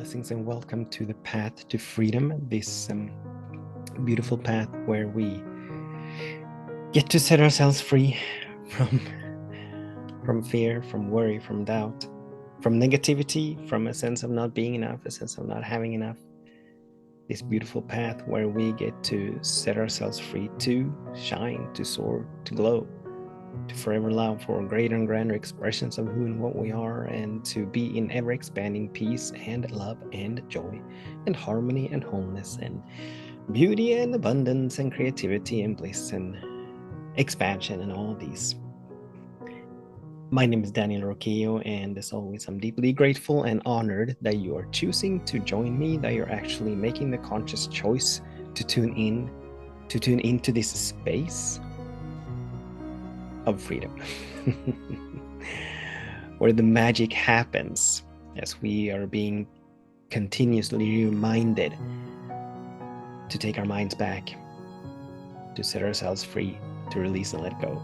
Blessings and welcome to the path to freedom, this beautiful path where we get to set ourselves free from fear, from worry, from doubt, from negativity, from a sense of not being enough, a sense of not having enough. This beautiful path where we get to set ourselves free to shine, to soar, to glow, to forever love for greater and grander expressions of who and what we are, and to be in ever expanding peace and love and joy and harmony and wholeness and beauty and abundance and creativity and bliss and expansion and all of these. My name is Daniel Roquéo, and as always, I'm deeply grateful and honored that you are choosing to join me, that you're actually making the conscious choice to tune into this space of freedom, where the magic happens as we are being continuously reminded to take our minds back, to set ourselves free, to release and let go.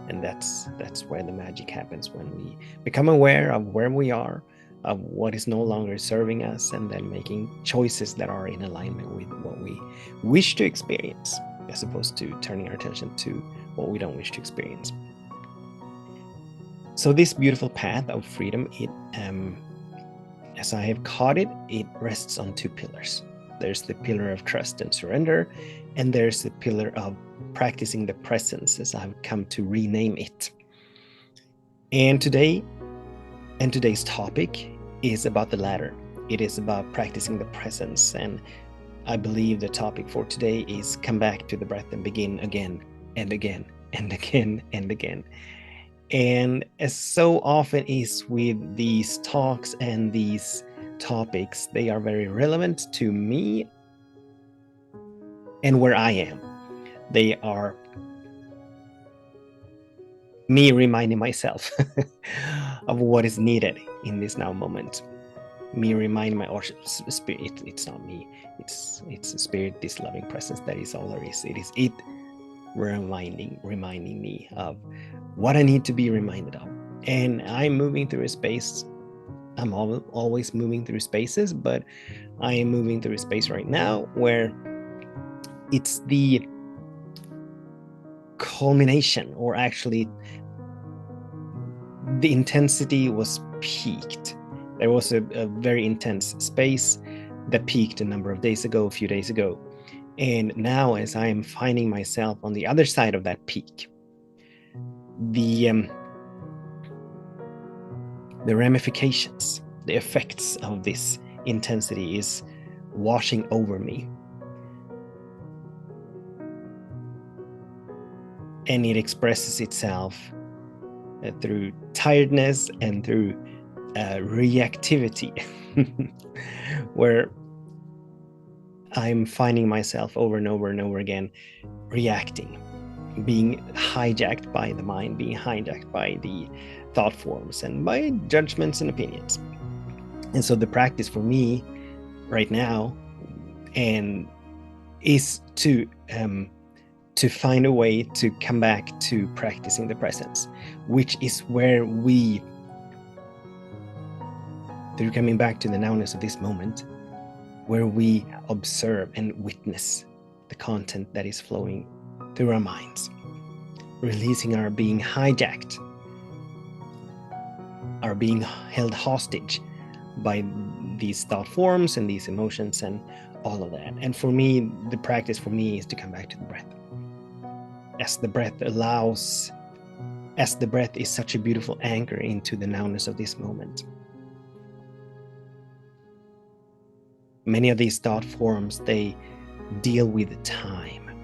And that's where the magic happens, when we become aware of where we are, of what is no longer serving us, and then making choices that are in alignment with what we wish to experience, as opposed to turning our attention to what we don't wish to experience. So this beautiful path of freedom, it as I have caught it, it rests on two pillars. There's the pillar of trust and surrender, and there's the pillar of practicing the presence, as I've come to rename it. And today's topic is about the latter. It is about practicing the presence, and I believe the topic for today is come back to the breath and begin again and again and again and again. And as so often is with these talks and these topics, they are very relevant to me and where I am. They are me reminding myself of what is needed in this now moment. Me reminding my spirit, it's not me, it's the spirit, this loving presence that is all there is. It is it reminding me of what I need to be reminded of. And I'm moving through a space. I'm always moving through spaces, but I am moving through a space right now where it's the culmination, or actually the intensity was peaked. There was a very intense space that peaked a few days ago. And now, as I am finding myself on the other side of that peak, the ramifications, the effects of this intensity is washing over me. And it expresses itself through tiredness and through reactivity, where I'm finding myself over and over and over again reacting, being hijacked by the mind, being hijacked by the thought forms and by judgments and opinions. And so the practice for me right now is to find a way to come back to practicing the presence, which is where we, through coming back to the nowness of this moment, where we observe and witness the content that is flowing through our minds, releasing our being hijacked, our being held hostage by these thought forms and these emotions and all of that. And for me, the practice for me is to come back to the breath. As the breath is such a beautiful anchor into the nowness of this moment. Many of these thought forms, they deal with time,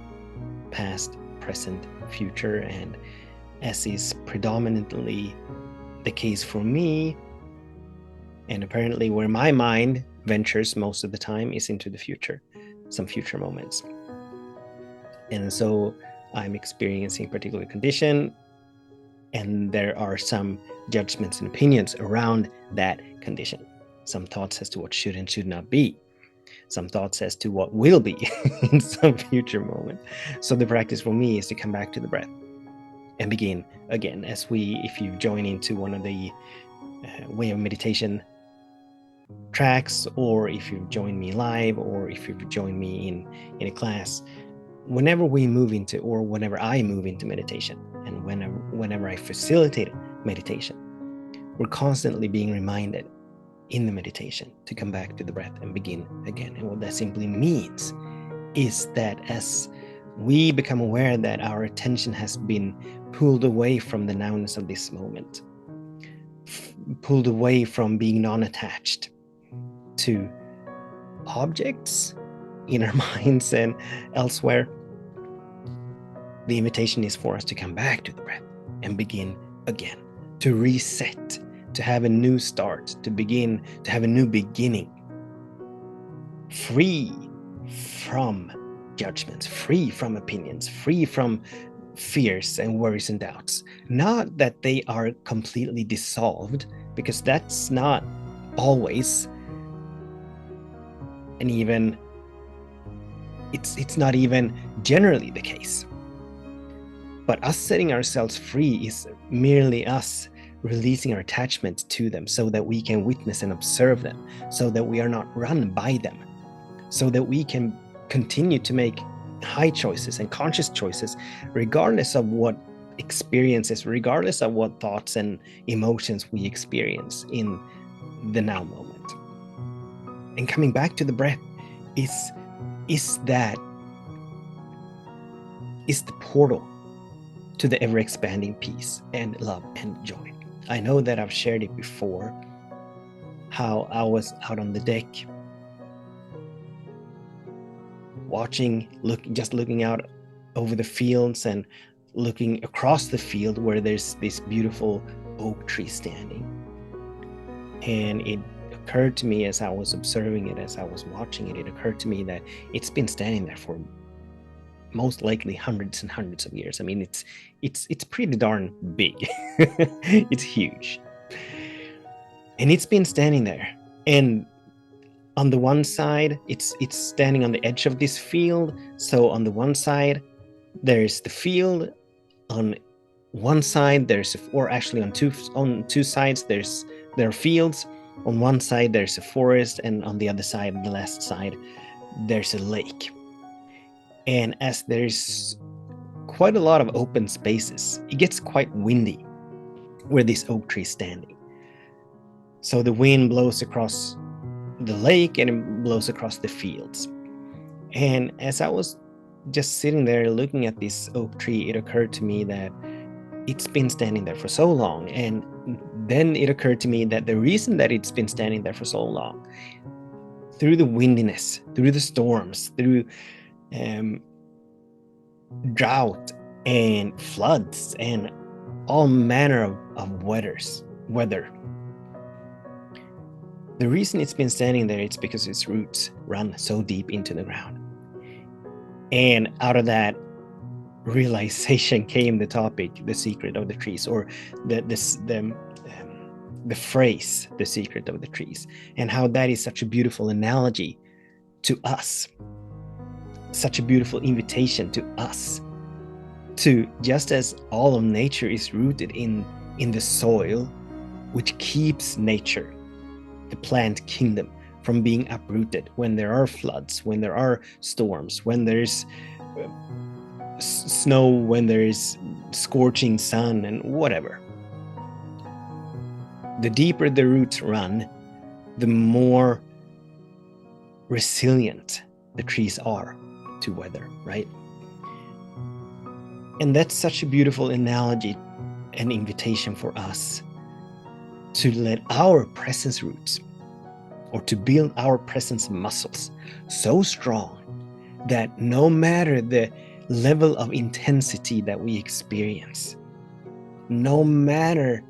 past, present, future, and as is predominantly the case for me, and apparently where my mind ventures most of the time, is into the future, some future moments. And so I'm experiencing a particular condition, and there are some judgments and opinions around that condition. Some thoughts as to what should and should not be. Some thoughts as to what will be in some future moment. So the practice for me is to come back to the breath and begin again. If you join into one of the way of meditation tracks, or if you've joined me live, or if you've joined me in a class, whenever we move into, or whenever I move into meditation, and whenever I facilitate meditation, we're constantly being reminded in the meditation to come back to the breath and begin again. And what that simply means is that as we become aware that our attention has been pulled away from the nowness of this moment, pulled away from being non-attached to objects in our minds and elsewhere, the invitation is for us to come back to the breath and begin again, to reset, to have a new start, to begin, to have a new beginning, free from judgments, free from opinions, free from fears and worries and doubts. Not that they are completely dissolved, because that's not always, and even it's not even generally the case. But us setting ourselves free is merely us releasing our attachment to them so that we can witness and observe them, so that we are not run by them, so that we can continue to make high choices and conscious choices, regardless of what experiences, regardless of what thoughts and emotions we experience in the now moment. And coming back to the breath is the portal to the ever-expanding peace and love and joy. I know that I've shared it before, how I was out on the deck just looking out over the fields and looking across the field where there's this beautiful oak tree standing. And it occurred to me as I was observing it, as I was watching it, it occurred to me that it's been standing there for most likely hundreds and hundreds of years. I mean, it's pretty darn big. It's huge. And it's been standing there. And on the one side, it's standing on the edge of this field. So on the one side, there's the field. On one side, on two sides, there are fields. On one side, there's a forest, and on the other side, the last side, there's a lake. And as there's quite a lot of open spaces, it gets quite windy where this oak tree is standing. So the wind blows across the lake and it blows across the fields. And as I was just sitting there looking at this oak tree, it occurred to me that it's been standing there for so long. And then it occurred to me that the reason that it's been standing there for so long, through the windiness, through the storms, through drought and floods and all manner of weather, the reason it's been standing there, it's because its roots run so deep into the ground. And out of that realization came the topic, the secret of the trees, or the phrase, the secret of the trees, and how that is such a beautiful analogy to us, such a beautiful invitation to us, to just as all of nature is rooted in the soil, which keeps nature, the plant kingdom, from being uprooted when there are floods, when there are storms, when there's snow, when there is scorching sun and whatever. The deeper the roots run, the more resilient the trees are to weather, right? And that's such a beautiful analogy and invitation for us to let our presence roots, or to build our presence muscles so strong that no matter the level of intensity that we experience, no matter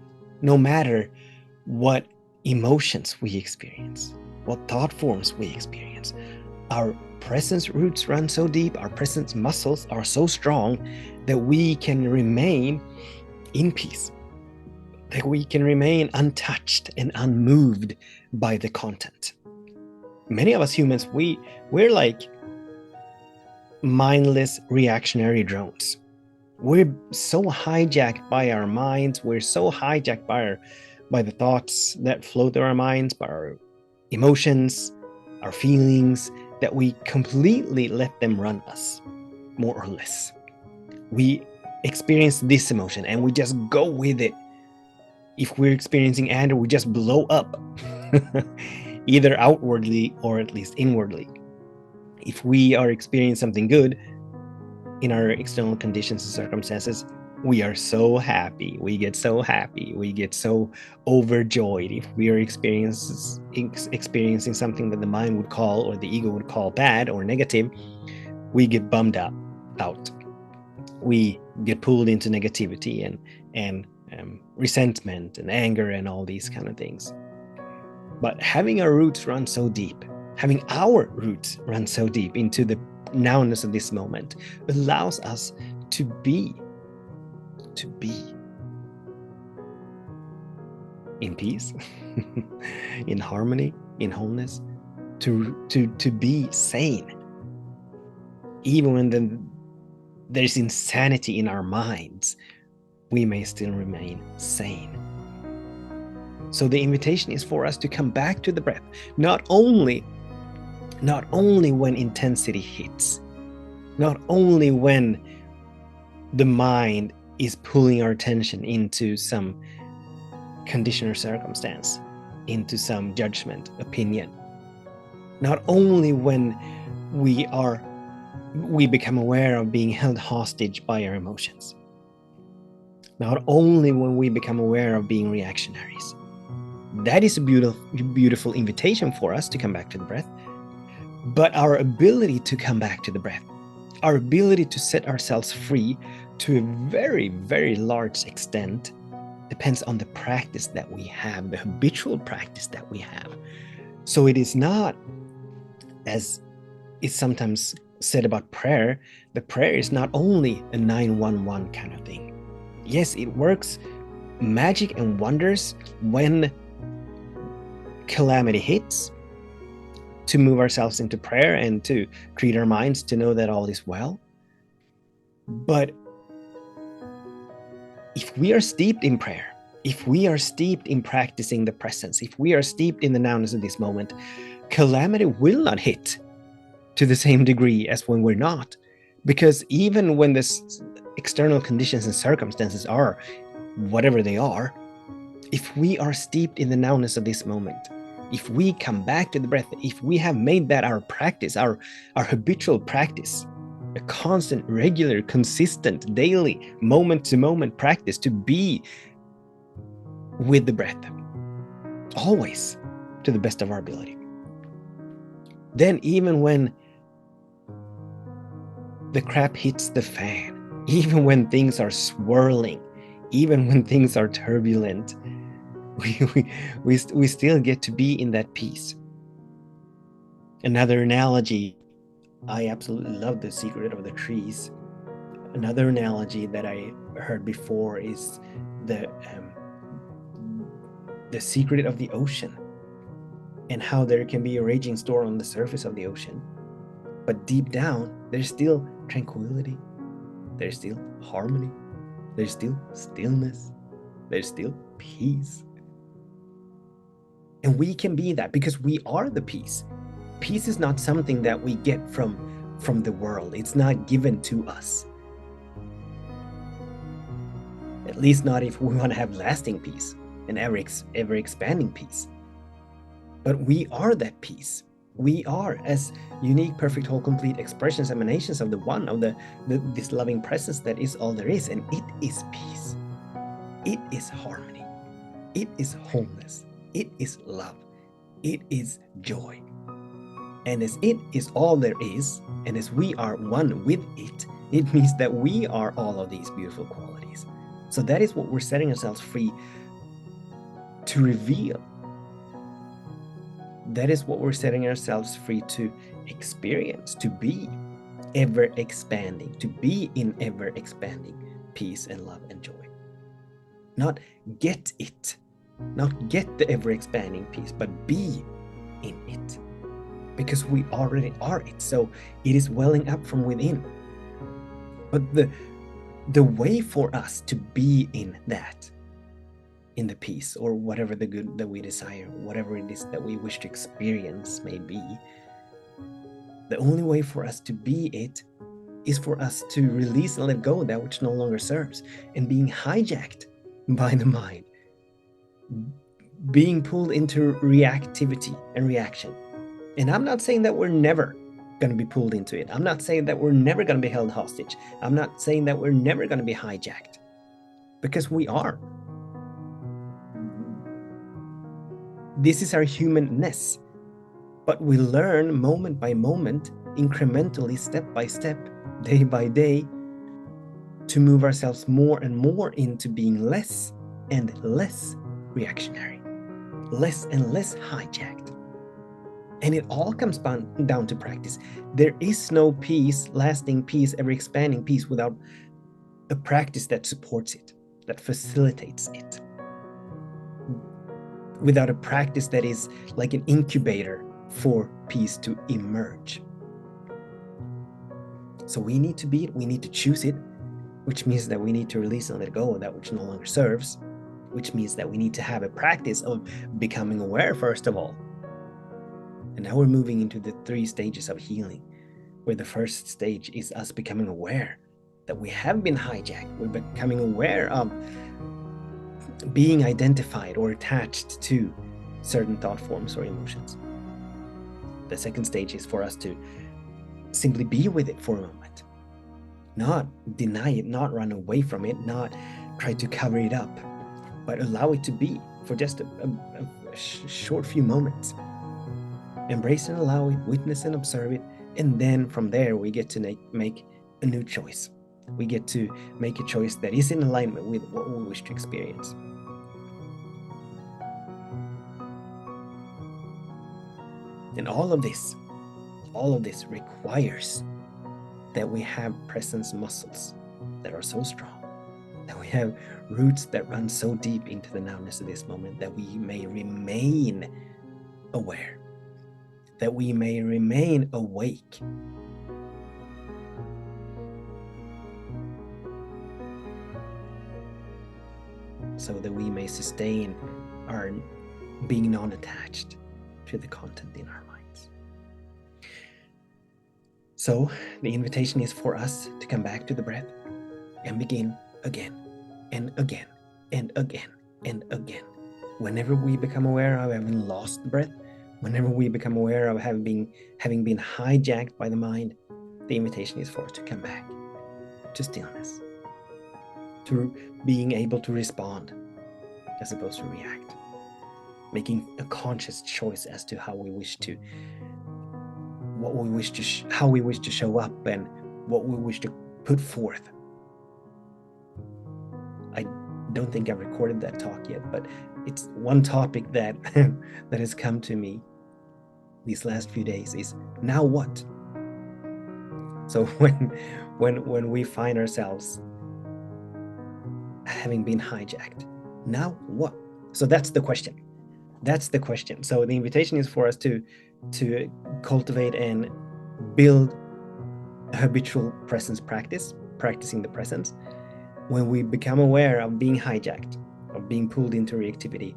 what emotions we experience, what thought forms we experience, our presence roots run so deep, our presence muscles are so strong that we can remain in peace, that we can remain untouched and unmoved by the content. Many of us humans, we're like mindless reactionary drones. We're so hijacked by our minds. We're so hijacked by the thoughts that flow through our minds, by our emotions, our feelings, that we completely let them run us, more or less. We experience this emotion and we just go with it. If we're experiencing anger, we just blow up, either outwardly or at least inwardly. If we are experiencing something good in our external conditions and circumstances, we are so happy. We get so happy. We get so overjoyed. If we are experiencing something that the mind would call, or the ego would call, bad or negative, we get bummed out. We get pulled into negativity and resentment and anger and all these kind of things. But having our roots run so deep, having our roots run so deep into the nowness of this moment, allows us to be in peace, in harmony, in wholeness, to be sane. Even when there's insanity in our minds, we may still remain sane. So the invitation is for us to come back to the breath, not only when intensity hits, not only when the mind is pulling our attention into some condition or circumstance, into some judgment, opinion, not only when we become aware of being held hostage by our emotions, not only when we become aware of being reactionaries. That is a beautiful invitation for us to come back to the breath. But our ability to come back to the breath, our ability to set ourselves free to a very, very large extent depends on the practice that we have, the habitual practice that we have. So it is not, as is sometimes said about prayer, the prayer is not only a 911 kind of thing. Yes, it works magic and wonders when calamity hits, to move ourselves into prayer and to treat our minds to know that all is well. But if we are steeped in prayer, if we are steeped in practicing the presence, if we are steeped in the nowness of this moment, calamity will not hit to the same degree as when we're not. Because even when this external conditions and circumstances are whatever they are, if we are steeped in the nowness of this moment, if we come back to the breath, if we have made that our practice, our habitual practice, a constant, regular, consistent, daily, moment-to-moment practice to be with the breath, always to the best of our ability, then even when the crap hits the fan, even when things are swirling, even when things are turbulent, we still get to be in that peace. Another analogy, I absolutely love the secret of the trees. Another analogy that I heard before is the secret of the ocean, and how there can be a raging storm on the surface of the ocean, but deep down there's still tranquility, there's still harmony, there's still stillness, there's still peace. And we can be that because we are the peace. Peace is not something that we get from the world. It's not given to us. At least not if we want to have lasting peace and ever expanding peace. But we are that peace. We are, as unique, perfect, whole, complete expressions, emanations of the one, of this loving presence that is all there is. And it is peace. It is harmony. It is wholeness. It is love. It is joy. And as it is all there is, and as we are one with it, it means that we are all of these beautiful qualities. So that is what we're setting ourselves free to reveal. That is what we're setting ourselves free to experience, to be ever expanding, to be in ever expanding peace and love and joy. Not get it, not get the ever expanding peace, but be in it. Because we already are it, so it is welling up from within. But the way for us to be in that in the peace, or whatever the good that we desire, whatever it is that we wish to experience may be. The only way for us to be it is for us to release and let go of that which no longer serves, and being hijacked by the mind, being pulled into reactivity and reaction. And I'm not saying that we're never going to be pulled into it. I'm not saying that we're never going to be held hostage. I'm not saying that we're never going to be hijacked, because we are. This is our humanness. But we learn moment by moment, incrementally, step by step, day by day, to move ourselves more and more into being less and less reactionary, less and less hijacked. And it all comes down to practice. There is no peace, lasting peace, ever expanding peace without a practice that supports it, that facilitates it. Without a practice that is like an incubator for peace to emerge. So we need to be it, we need to choose it, which means that we need to release and let go of that which no longer serves, which means that we need to have a practice of becoming aware, first of all. And now we're moving into the 3 stages of healing, where the first stage is us becoming aware that we have been hijacked. We're becoming aware of being identified or attached to certain thought forms or emotions. The second stage is for us to simply be with it for a moment, not deny it, not run away from it, not try to cover it up, but allow it to be for just a short few moments. Embrace and allow it, witness and observe it, and then from there we get to make a new choice. We get to make a choice that is in alignment with what we wish to experience. And all of this requires that we have presence muscles that are so strong, that we have roots that run so deep into the nowness of this moment, that we may remain aware, that we may remain awake. So that we may sustain our being non-attached to the content in our minds. So the invitation is for us to come back to the breath and begin again and again and again and again. Whenever we become aware of having lost the breath, whenever we become aware of having been hijacked by the mind, the invitation is for us to come back to stillness, to being able to respond as opposed to react, making a conscious choice as to how we wish to, how we wish to show up and what we wish to put forth. I don't think I've recorded that talk yet, but it's one topic that that has come to me these last few days is, now what? So when we find ourselves having been hijacked, now what? So that's the question. So the invitation is for us to cultivate and build a habitual presence practice, practicing the presence. When we become aware of being hijacked, of being pulled into reactivity,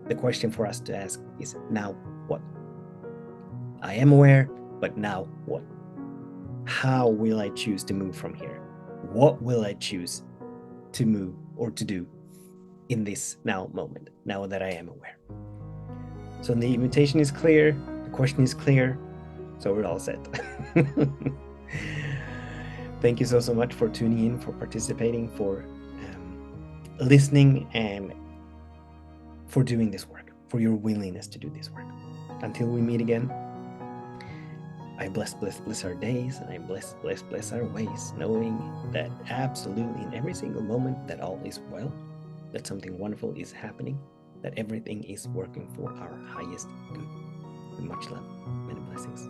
the question for us to ask is, now what? I am aware, but now what? How will I choose to move from here? What will I choose to move or to do in this now moment, now that I am aware? So the invitation is clear, the question is clear, so we're all set. Thank you so much for tuning in, for participating, for listening, and for doing this work, for your willingness to do this work. Until we meet again, I bless our days, and I bless our ways, knowing that absolutely in every single moment that all is well, that something wonderful is happening, that everything is working for our highest good. With much love, many blessings.